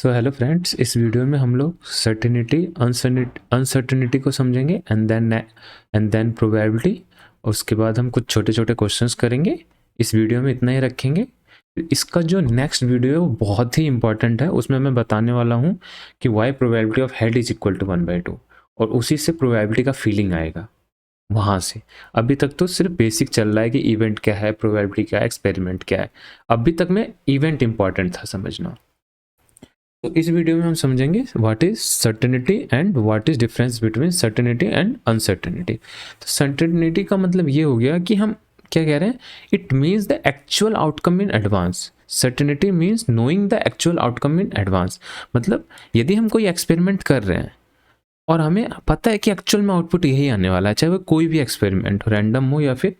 So hello friends, इस video में हम लोग सर्टेनिटी अनसर्टेनिटी को समझेंगे एंड देन प्रोबेबिलिटी। उसके बाद हम कुछ छोटे छोटे क्वेश्चंस करेंगे। इस वीडियो में इतना ही रखेंगे। इसका जो नेक्स्ट वीडियो है वो बहुत ही इंपॉर्टेंट है। उसमें मैं बताने वाला हूँ कि why probability of head is equal to 1/2 और उसी से प्रोबेबिलिटी का फीलिंग आएगा वहाँ से। अभी तक तो सिर्फ बेसिक चल रहा है कि इवेंट क्या है, प्रोबेबिलिटी क्या है, एक्सपेरिमेंट क्या है। अभी तक में इवेंट इंपॉर्टेंट था समझना। तो इस वीडियो में हम समझेंगे what is certainty and what is difference between certainty and uncertainty. तो सर्टेनिटी का मतलब ये हो गया कि हम क्या कह रहे हैं, it means the actual outcome in advance. Certainty means knowing the actual outcome in advance. मतलब यदि हम कोई एक्सपेरिमेंट कर रहे हैं और हमें पता है कि एक्चुअल में आउटपुट यही आने वाला है, चाहे वो कोई भी एक्सपेरिमेंट हो, रैंडम हो या फिर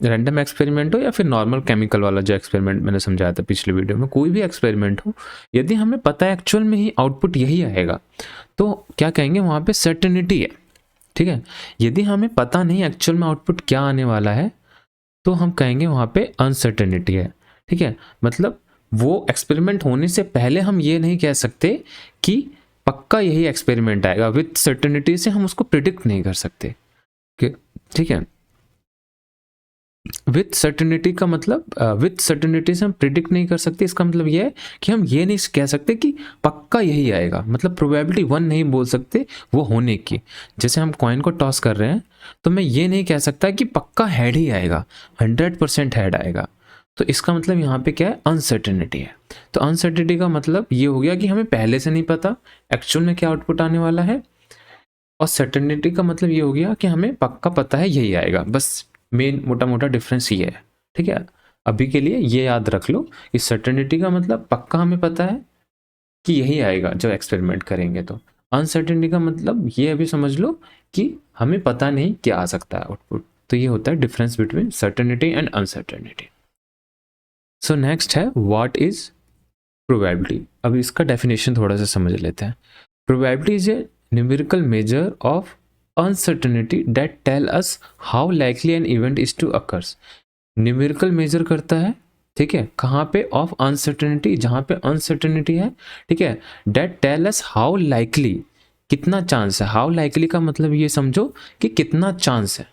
रैंडम एक्सपेरिमेंट हो या फिर नॉर्मल केमिकल वाला जो एक्सपेरिमेंट मैंने समझाया था पिछले वीडियो में, कोई भी एक्सपेरिमेंट हो, यदि हमें पता है एक्चुअल में ही आउटपुट यही आएगा तो क्या कहेंगे, वहाँ पे सर्टेनिटी है। ठीक है। यदि हमें पता नहीं एक्चुअल में आउटपुट क्या आने वाला है तो हम कहेंगे वहाँ पे अनसर्टेनिटी है। ठीक है। मतलब वो एक्सपेरिमेंट होने से पहले हम ये नहीं कह सकते कि पक्का यही एक्सपेरिमेंट आएगा। विथ सर्टेनिटी से हम उसको प्रिडिक्ट नहीं कर सकते। ठीक है। विथ सर्टेनिटी का मतलब विथ सर्टेनिटी से हम प्रिडिक्ट नहीं कर सकते। इसका मतलब यह है कि हम ये नहीं कह सकते कि पक्का यही आएगा। मतलब प्रोबेबिलिटी 1 नहीं बोल सकते वो होने की। जैसे हम कॉइन को टॉस कर रहे हैं तो मैं ये नहीं कह सकता कि पक्का हेड ही आएगा, 100% हेड आएगा। तो इसका मतलब यहाँ पे क्या है, अनसर्टेनिटी है। तो अनसर्टेनिटी का मतलब ये हो गया कि हमें पहले से नहीं पता एक्चुअल में क्या आउटपुट आने वाला है, और सर्टेनिटी का मतलब ये हो गया कि हमें पक्का पता है यही आएगा। बस मेन मोटा मोटा डिफरेंस ये है। ठीक है। अभी के लिए ये याद रख लो कि सर्टेनिटी का मतलब पक्का हमें पता है कि यही आएगा जो एक्सपेरिमेंट करेंगे। तो अनसर्टेनिटी का मतलब ये अभी समझ लो कि हमें पता नहीं क्या आ सकता है आउटपुट। तो ये होता है difference between certainty and uncertainty. So next है व्हाट इज प्रोबेबिलिटी। अब इसका डेफिनेशन थोड़ा सा समझ लेते हैं। Probability is a numerical measure of uncertainty that tell us how likely an event is to occurs। Numerical measure करता है, ठीक है, कहाँ पे, ऑफ अनसर्टेनिटी, जहाँ पे अनसर्टेनिटी है। ठीक है। That tell us how likely, कितना चांस है। हाउ लाइकली का मतलब ये समझो कि कितना चांस है।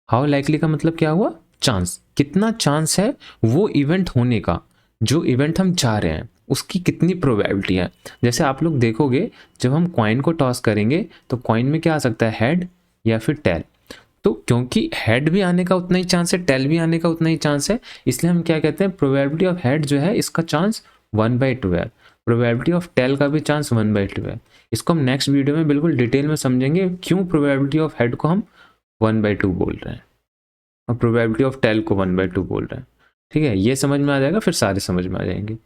हाउ लाइकली का मतलब क्या हुआ, चांस। कितना चांस है वो इवेंट होने का, जो इवेंट हम चाह रहे हैं उसकी कितनी प्रोबेबिलिटी है। जैसे आप लोग देखोगे जब हम कॉइन को टॉस करेंगे तो कॉइन में क्या आ सकता है, हेड या फिर टेल। तो क्योंकि हेड भी आने का उतना ही चांस है, टेल भी आने का उतना ही चांस है, इसलिए हम क्या कहते हैं, प्रोबेबिलिटी ऑफ हेड जो है इसका चांस 1/2 है। प्रोबेबिलिटी ऑफ टेल का भी चांस 1/2 है। इसको हम नेक्स्ट वीडियो में बिल्कुल डिटेल में समझेंगे क्यों प्रोबेबिलिटी ऑफ हेड को हम 1/2 बोल रहे हैं और प्रोबेबिलिटी ऑफ टेल को 1/2 बोल रहे हैं। ठीक है। ये समझ में आ जाएगा, फिर सारे समझ में आ जाएंगे।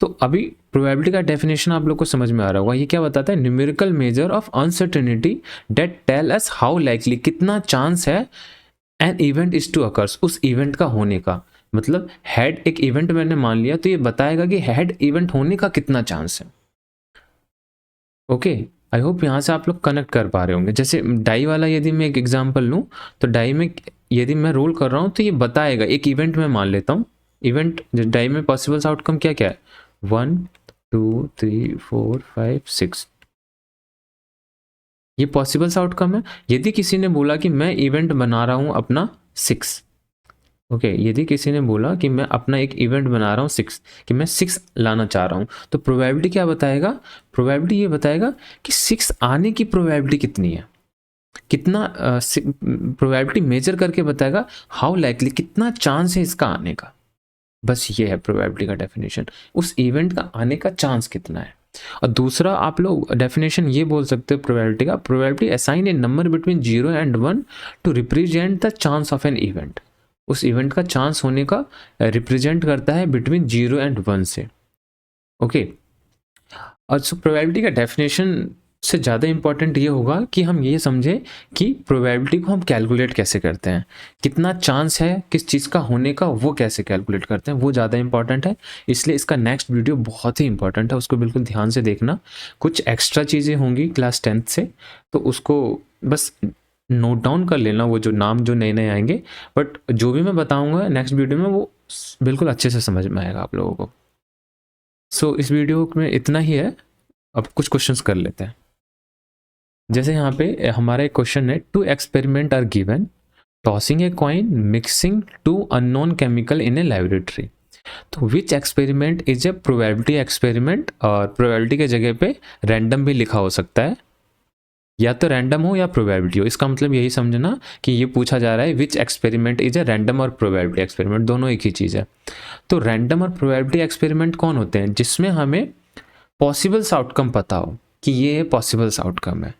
तो अभी प्रोबेबिलिटी का डेफिनेशन आप लोग को समझ में आ रहा होगा। ये क्या बताता है, numerical measure of uncertainty that tell us how likely, कितना चांस है an event is to occurs, उस इवेंट का होने का। मतलब हेड एक इवेंट मैंने मान लिया तो ये बताएगा कि हेड इवेंट होने का कितना चांस है। ओके। आई होप यहाँ से आप लोग कनेक्ट कर पा रहे होंगे। जैसे डाई वाला यदि मैं एक एग्जांपल लूँ तो डाई में यदि मैं रोल कर रहा हूँ तो ये बताएगा, एक इवेंट में मान लेता हूँ। इवेंट डाई में पॉसिबल आउटकम क्या क्या है, 1 2 3 4 5 6, ये पॉसिबल आउटकम है। यदि किसी ने बोला कि मैं इवेंट बना रहा हूं अपना 6, ओके, यदि किसी ने बोला कि मैं अपना एक इवेंट बना रहा हूं 6, कि मैं 6 लाना चाह रहा हूं, तो प्रोबेबिलिटी क्या बताएगा, प्रोबेबिलिटी ये बताएगा कि 6 आने की प्रोबेबिलिटी कितनी है, कितना प्रोबेबिलिटी मेजर करके बताएगा हाउ लाइकली, कितना चांस है इसका आने का। बस ये है प्रोबेबिलिटी का डेफिनेशन, उस इवेंट का आने का चांस कितना है। और दूसरा आप लोग डेफिनेशन ये बोल सकते हो प्रोबेबिलिटी का, probability assign a number between 0 and 1 to represent the chance of an event. उस इवेंट का चांस होने का रिप्रेजेंट करता है बिटवीन 0 and 1 से। ओके। और सो प्रोबेबिलिटी का डेफिनेशन से ज़्यादा इंपॉर्टेंट ये होगा कि हम ये समझें कि प्रोबेबिलिटी को हम कैलकुलेट कैसे करते हैं, कितना चांस है किस चीज़ का होने का वो कैसे कैलकुलेट करते हैं, वो ज़्यादा इंपॉर्टेंट है। इसलिए इसका नेक्स्ट वीडियो बहुत ही इंपॉर्टेंट है, उसको बिल्कुल ध्यान से देखना। कुछ एक्स्ट्रा चीज़ें होंगी क्लास 10th से, तो उसको बस नोट डाउन कर लेना, वो जो नाम जो नए नए आएंगे। बट जो भी मैं बताऊँगा नेक्स्ट वीडियो में वो बिल्कुल अच्छे से समझ में आएगा आप लोगों को। सो इस वीडियो में इतना ही है। अब कुछ क्वेश्चंस कर लेते हैं। जैसे यहाँ पे हमारा एक क्वेश्चन है, 2 experiment are given, tossing a coin, mixing 2 unknown chemical in a laboratory. तो which experiment is a probability experiment, और प्रोबेबिलिटी के जगह पे रैंडम भी लिखा हो सकता है, या तो रैंडम हो या प्रोबेबिलिटी हो। इसका मतलब यही समझना कि ये पूछा जा रहा है which experiment is a random और प्रोबेबिलिटी एक्सपेरिमेंट, दोनों एक ही चीज़ है। तो रैंडम और प्रोबेबिलिटी एक्सपेरिमेंट कौन होते हैं? जिसमें हमें पॉसिबल्स आउटकम पता हो कि ये पॉसिबल्स आउटकम है,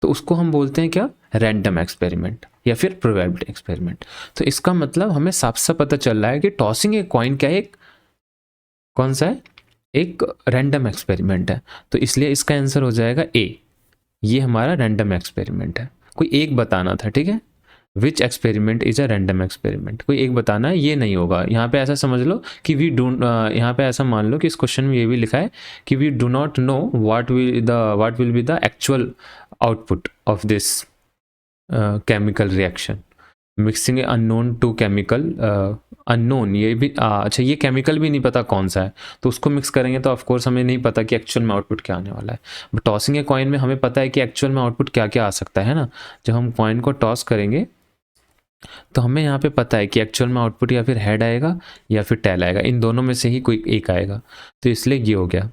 तो उसको हम बोलते हैं क्या? रैंडम एक्सपेरिमेंट या फिर प्रोबेबिलिटी एक्सपेरिमेंट। तो इसका मतलब हमें साफ साफ पता चल रहा है कि टॉसिंग ए कॉइन क्या है, एक कौन सा है? एक रैंडम एक्सपेरिमेंट है। तो इसलिए इसका आंसर हो जाएगा ए, ये हमारा रैंडम एक्सपेरिमेंट है। कोई एक बताना था, ठीक है। Which experiment is a random experiment, कोई एक बताना है, ये नहीं होगा। यहाँ पे ऐसा समझ लो कि वी डू, यहाँ पे ऐसा मान लो कि इस क्वेश्चन में ये भी लिखा है कि we do not know what will be the actual output of this chemical reaction, mixing unknown two chemical. Unknown ये भी अच्छा, ये केमिकल भी नहीं पता कौन सा है, तो उसको मिक्स करेंगे तो ऑफकोर्स हमें नहीं पता कि एक्चुअल में आउटपुट क्या आने वाला है। बट टॉसिंग ए कॉइन में हमें पता है कि एक्चुअल में आउटपुट क्या क्या आ सकता है ना। जब हम कॉइन को टॉस करेंगे तो हमें यहाँ पे पता है कि एक्चुअल में आउटपुट या फिर हेड आएगा या फिर टेल आएगा, इन दोनों में से ही कोई एक आएगा। तो इसलिए ये हो गया।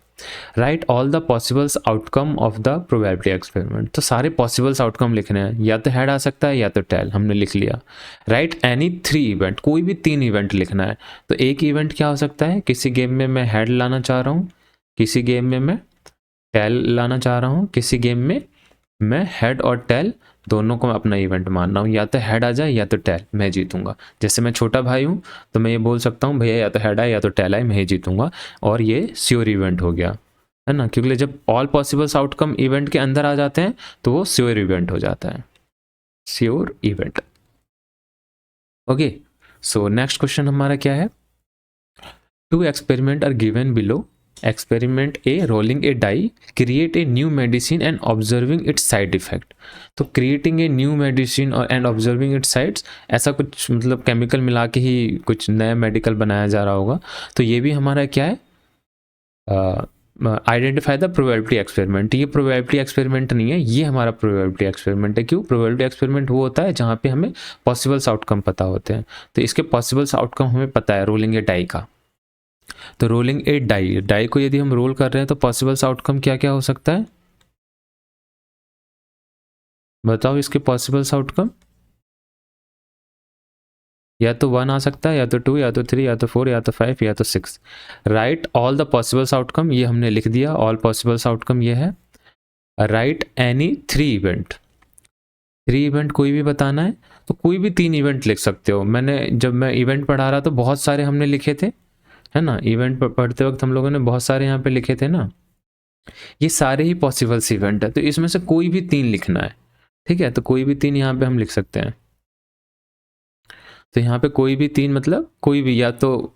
Right all the possibles outcome of the probability experiment, तो सारे पॉसिबल्स आउटकम लिखने हैं, या तो हेड आ सकता है या तो टेल, हमने लिख लिया। राइट एनी 3 इवेंट, कोई भी 3 इवेंट लिखना है। तो एक इवेंट क्या हो सकता है? किसी गेम में मैं हेड लाना चाह रहा हूँ, किसी गेम में मैं टेल लाना चाह रहा हूँ, किसी गेम में मैं हेड और टेल दोनों को मैं अपना इवेंट मान रहा हूँ। या तो हेड आ जाए या तो टेल, मैं जीतूंगा। जैसे मैं छोटा भाई हूँ तो मैं ये बोल सकता हूँ भैया या तो हेड आए या तो टेल आए, मैं ही जीतूंगा, और ये श्योर इवेंट हो गया, है ना। क्योंकि जब ऑल पॉसिबल्स आउटकम इवेंट के अंदर आ जाते हैं तो वो श्योर इवेंट हो जाता है, sure event. Okay, so next question हमारा क्या है? 2 experiment are given below. Experiment A, rolling a die, create a new medicine and observing its side effect. तो क्रिएटिंग ए न्यू मेडिसिन और एंड ऑब्जर्विंग इट्स साइड्स, ऐसा कुछ मतलब chemical मिला के ही कुछ नया मेडिकल बनाया जा रहा होगा। तो ये भी हमारा क्या है? Identify the probability experiment. ये प्रोबेबिलिटी एक्सपेरिमेंट नहीं है, ये हमारा प्रोबेबिलिटी एक्सपेरिमेंट है। क्यों? प्रोबेबिलिटी एक्सपेरिमेंट वो होता है जहाँ पे हमें पॉसिबल्स आउटकम पता होते हैं। तो इसके पॉसिबल्स आउटकम हमें पता है रोलिंग ए डाई का। तो रोलिंग ए डाई, डाई को यदि हम रोल कर रहे हैं तो पॉसिबल्स आउटकम क्या क्या हो सकता है? बताओ इसके पॉसिबल्स आउटकम। या तो 1 आ सकता है, या तो 2, या तो 3, या तो 4, या तो 5, या तो 6। Right all the possibles outcome, ये हमने लिख दिया। ऑल पॉसिबल्स आउटकम ये है। राइट एनी 3 इवेंट, 3 इवेंट कोई भी बताना है तो कोई भी 3 इवेंट लिख सकते हो। जब मैं इवेंट पढ़ा रहा तो बहुत सारे हमने लिखे थे, है ना। इवेंट पढ़ते वक्त हम लोगों ने बहुत सारे यहाँ पे लिखे थे ना। ये सारे ही पॉसिबल्स इवेंट है, तो इसमें से कोई भी 3 लिखना है, ठीक है। तो कोई भी 3 यहाँ पे हम लिख सकते हैं। तो यहाँ पे कोई भी 3 मतलब कोई भी, या तो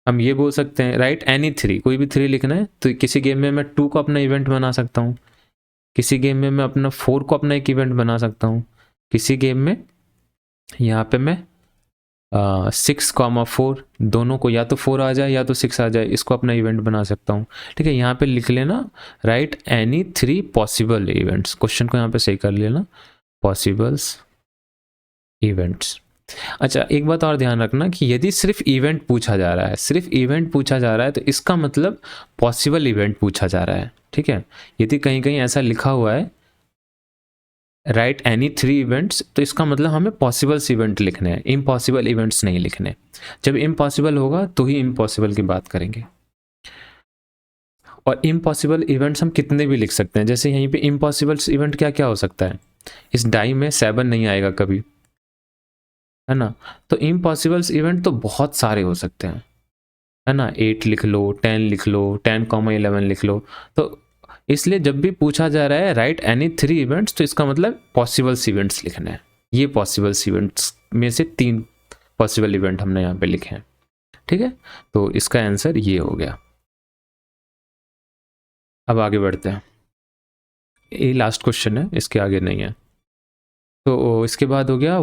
हम ये बोल सकते हैं राइट एनी 3, कोई भी 3 लिखना है। तो किसी गेम में मैं 2 को अपना इवेंट बना सकता हूँ, किसी गेम में मैं अपना 4 को अपना एक इवेंट बना सकता हूँ, किसी गेम में यहाँ पे मैं 6,4 दोनों को, या तो 4 आ जाए या तो 6 आ जाए, इसको अपना इवेंट बना सकता हूँ, ठीक है। यहाँ पे लिख लेना right any 3 possible events, question को यहाँ पे सही कर लेना, पॉसिबल्स इवेंट्स। अच्छा, एक बात और ध्यान रखना कि यदि सिर्फ इवेंट पूछा जा रहा है, सिर्फ इवेंट पूछा जा रहा है, तो इसका मतलब पॉसिबल इवेंट पूछा जा रहा है, ठीक है। यदि कहीं कहीं ऐसा लिखा हुआ है राइट एनी 3 इवेंट्स, तो इसका मतलब हमें पॉसिबल्स इवेंट लिखने हैं, इम्पॉसिबल इवेंट्स नहीं लिखने। जब इम्पॉसिबल होगा तो ही इम्पॉसिबल की बात करेंगे। और इम्पॉसिबल इवेंट्स हम कितने भी लिख सकते हैं। जैसे यहीं पे इम्पॉसिबल्स इवेंट क्या क्या हो सकता है? इस डाई में 7 नहीं आएगा कभी, है ना। तो इम्पॉसिबल्स इवेंट तो बहुत सारे हो सकते हैं, है ना। 8 लिख लो, 10 लिख लो, 10,11 लिख लो। तो इसलिए जब भी पूछा जा रहा है राइट एनी 3 इवेंट्स, तो इसका मतलब पॉसिबल्स इवेंट्स लिखना है। ये पॉसिबल्स इवेंट्स में से 3 पॉसिबल इवेंट हमने यहाँ पे लिखे हैं, ठीक है। तो इसका आंसर ये हो गया। अब आगे बढ़ते हैं, ये लास्ट क्वेश्चन है, इसके आगे नहीं है। तो इसके बाद हो गया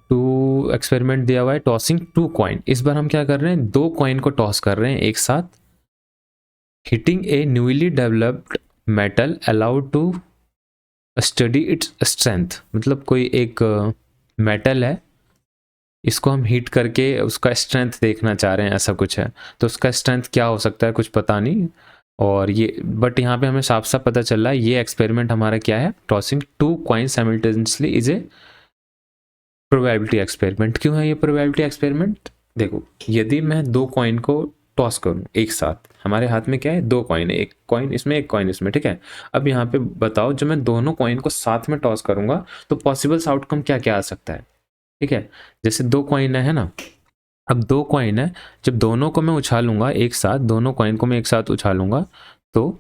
2 एक्सपेरिमेंट दिया हुआ है, टॉसिंग 2 कॉइन। इस बार हम क्या कर रहे हैं? 2 कॉइन को टॉस कर रहे हैं एक साथ, hitting a newly developed metal allowed to study its strength, मतलब कोई एक मेटल है, इसको हम हीट करके उसका स्ट्रेंथ देखना चाह रहे हैं, ऐसा कुछ है। तो उसका स्ट्रेंथ क्या हो सकता है कुछ पता नहीं, और ये बट यहाँ पे हमें साफ साफ पता चल रहा है ये एक्सपेरिमेंट हमारा क्या है, tossing 2 coin simultaneously is a probability experiment. क्यों है ये प्रोबेबिलिटी एक्सपेरिमेंट? देखो, यदि मैं 2 कॉइन को टॉस करूं एक साथ, हमारे हाथ में क्या है, 2 कॉइन है, एक कॉइन इसमें एक कॉइन इसमें, ठीक है। अब यहाँ पे बताओ, जब मैं दोनों कॉइन को साथ में टॉस करूंगा तो पॉसिबल्स आउटकम क्या क्या आ सकता है, ठीक है। जैसे 2 कॉइन है ना, अब 2 कॉइन है, जब दोनों को मैं उछालूंगा एक साथ, दोनों कॉइन को मैं एक साथ उछालूंगा तो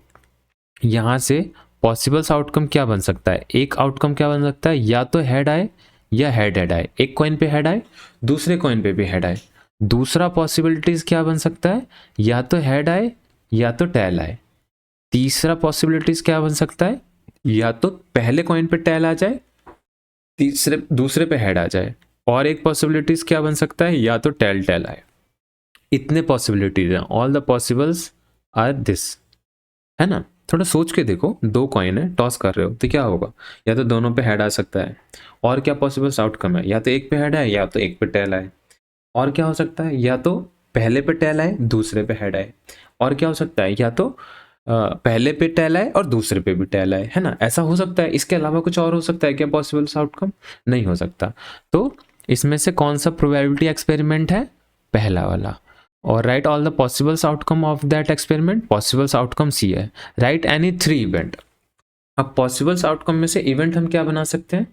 यहाँ से पॉसिबल्स आउटकम क्या बन सकता है, एक आउटकम क्या बन सकता है, या तो हेड आए या हेड हेड आए, एक कॉइन पे हेड आए दूसरे कॉइन पे भी हेड आए। दूसरा पॉसिबिलिटीज क्या बन सकता है, या तो हेड आए या तो टेल आए। तीसरा पॉसिबिलिटीज क्या बन सकता है, या तो पहले कॉइन पे टेल आ जाए, तीसरे दूसरे पे हेड आ जाए। और एक पॉसिबिलिटीज क्या बन सकता है, या तो टेल टेल आए। इतने पॉसिबिलिटीज हैं, all the possibles are this, है ना। थोड़ा सोच के देखो, 2 कॉइन है, टॉस कर रहे हो तो क्या होगा, या तो दोनों पे हेड आ सकता है, और क्या पॉसिबल्स आउटकम है, या तो एक पे हेड आए या तो एक पे टेल आए। और क्या हो सकता है, या तो पहले पे टेल आए दूसरे पे हेड आए। और क्या हो सकता है, या तो पहले पे टेल आए और दूसरे पे भी टेल आए, है ना। ऐसा हो सकता है, इसके अलावा कुछ और हो सकता है क्या पॉसिबल्स आउटकम? नहीं हो सकता। तो इसमें से कौन सा प्रोबेबिलिटी एक्सपेरिमेंट है, पहला वाला। और write all the possibles outcome of that experiment, possibles outcome सी है। Write any 3 event. अब पॉसिबल्स आउटकम में से इवेंट हम क्या बना सकते हैं,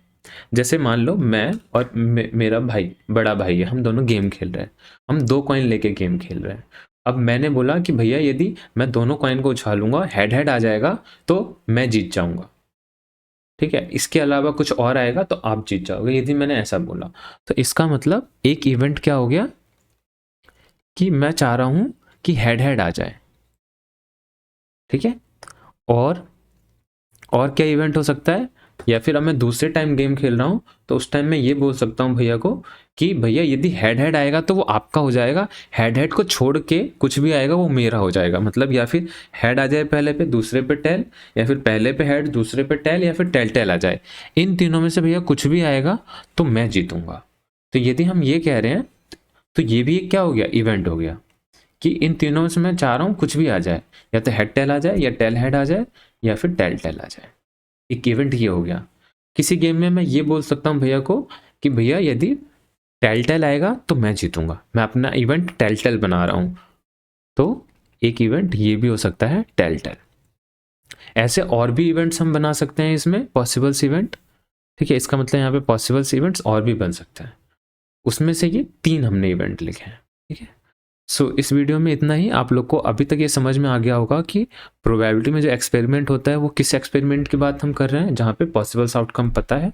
जैसे मान लो मैं और मेरा भाई, बड़ा भाई है, हम दोनों गेम खेल रहे हैं, हम 2 कॉइन लेके गेम खेल रहे हैं। अब मैंने बोला कि भैया यदि मैं दोनों कॉइन को उछालूंगा हेड हेड आ जाएगा तो मैं जीत जाऊंगा, ठीक है। इसके अलावा कुछ और आएगा तो आप जीत जाओगे, यदि मैंने ऐसा बोला। तो इसका मतलब एक इवेंट क्या हो गया कि मैं चाह रहा हूं कि हेड हेड आ जाए, ठीक है। और और क्या इवेंट हो सकता है, या फिर अब मैं दूसरे टाइम गेम खेल रहा हूँ तो उस टाइम मैं ये बोल सकता हूँ भैया को कि भैया यदि हेड हेड आएगा तो वो आपका हो जाएगा, हेड हेड को छोड़ के कुछ भी आएगा वो मेरा हो जाएगा। मतलब या फिर हेड आ जाए पहले पे दूसरे पे टेल, या फिर पहले पे हेड दूसरे पे टेल, या फिर टेल टेल आ जाए। इन तीनों में से भैया कुछ भी आएगा तो मैं जीतूंगा। तो यदि हम ये कह रहे हैं तो ये भी एक क्या हो गया, इवेंट हो गया कि इन तीनों में से मैं चाह रहा हूँ कुछ भी आ जाए, या तो हेड टेल आ जाए या टेल हेड आ जाए या फिर टेल टेल आ जाए। एक इवेंट ये हो गया। किसी गेम में मैं ये बोल सकता हूँ भैया को कि भैया यदि टेल टेल आएगा तो मैं जीतूंगा, मैं अपना इवेंट टेल टेल बना रहा हूँ। तो एक इवेंट ये भी हो सकता है टेल टेल। ऐसे और भी इवेंट्स हम बना सकते हैं इसमें, पॉसिबल्स इवेंट, ठीक है। इसका मतलब यहाँ पे पॉसिबल्स इवेंट्स और भी बन सकते हैं, उसमें से ये 3 हमने इवेंट लिखे हैं, ठीक है। सो इस वीडियो में इतना ही। आप लोग को अभी तक ये समझ में आ गया होगा कि प्रोबेबिलिटी में जो एक्सपेरिमेंट होता है वो किस एक्सपेरिमेंट की बात हम कर रहे हैं, जहाँ पे पॉसिबल्स आउटकम पता है,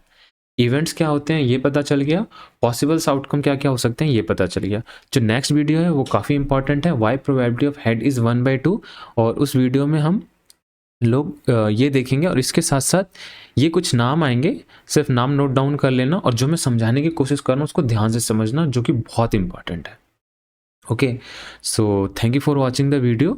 इवेंट्स क्या होते हैं ये पता चल गया, पॉसिबल्स आउटकम क्या क्या हो सकते हैं ये पता चल गया। जो नेक्स्ट वीडियो है वो काफ़ी इंपॉर्टेंट है, why probability of head is 1/2, और उस वीडियो में हम लोग ये देखेंगे, और इसके साथ साथ ये कुछ नाम आएंगे, सिर्फ नाम नोट डाउन कर लेना, और जो मैं समझाने की कोशिश कर रहा हूँ उसको ध्यान से समझना, जो कि बहुत इंपॉर्टेंट है। Okay, so thank you for watching the video.